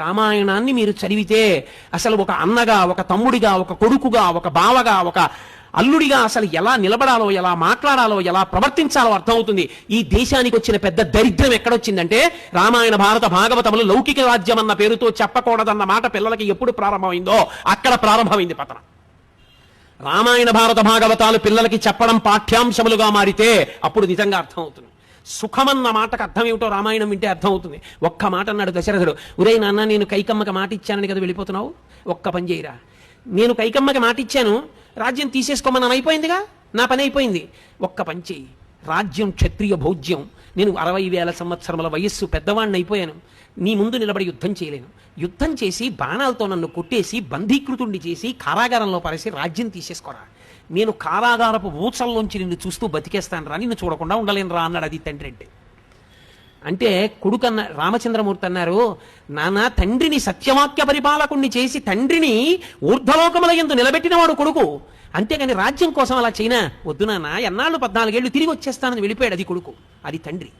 రామాయణాన్ని మీరు చదివితే అసలు ఒక అన్నగా, ఒక తమ్ముడిగా, ఒక కొడుకుగా, ఒక బావగా, ఒక అల్లుడిగా అసలు ఎలా నిలబడాలో, ఎలా మాట్లాడాలో, ఎలా ప్రవర్తించాలో అర్థమవుతుంది. ఈ దేశానికి వచ్చిన పెద్ద దరిద్రం ఎక్కడొచ్చిందంటే, రామాయణ భారత భాగవతములు లౌకిక రాజ్యం అన్న పేరుతో చెప్పకూడదన్న మాట పిల్లలకి ఎప్పుడు ప్రారంభమైందో అక్కడ ప్రారంభమైంది పతనం. రామాయణ భారత భాగవతాలు పిల్లలకి చెప్పడం పాఠ్యాంశములుగా మారితే అప్పుడు నిజంగా అర్థమవుతుంది. సుఖమన్న మాటకు అర్థం ఏమిటో రామాయణం వింటే అర్థమవుతుంది. ఒక్క మాట అన్నాడు దశరథుడు, ఒరేయ్ నాన్న, నేను కైకమ్మకి మాట ఇచ్చానని కదా వెళ్ళిపోతున్నావు, ఒక్క పని చేయరా, నేను కైకమ్మకి మాట ఇచ్చాను, రాజ్యం తీసేసుకోమని అయిపోయిందిగా, నా పని అయిపోయింది, ఒక్క పని చేయి, రాజ్యం క్షత్రియ భోజ్యం, నేను 60,000 సంవత్సరముల వయస్సు పెద్దవాడిని అయిపోయాను, నీ ముందు నిలబడి యుద్ధం చేయలేను, యుద్ధం చేసి బాణాలతో నన్ను కొట్టేసి బంధీకృతుణ్ణి చేసి కారాగారంలో పరేసి రాజ్యం తీసేసుకోరా, నేను కారాగారపు ఊచల్లోంచి నిన్ను చూస్తూ బతికేస్తాను రా, నిన్ను చూడకుండా ఉండలేను రా అన్నాడు. అది తండ్రి అంటే కొడుకు అన్న రామచంద్రమూర్తి అన్నారు, నాన్న, తండ్రిని సత్యవాక్య పరిపాలకుణ్ణి చేసి తండ్రిని ఊర్ధ్వలోకముల యందు నిలబెట్టిన వాడు కొడుకు, అంతేగాని రాజ్యం కోసం అలా చేయనా, వద్దు నాన్న, ఎన్నాళ్ళు 14 ఏళ్ళు తిరిగి వచ్చేస్తానని వెళ్ళిపోయాడు. అది కొడుకు, అది తండ్రి.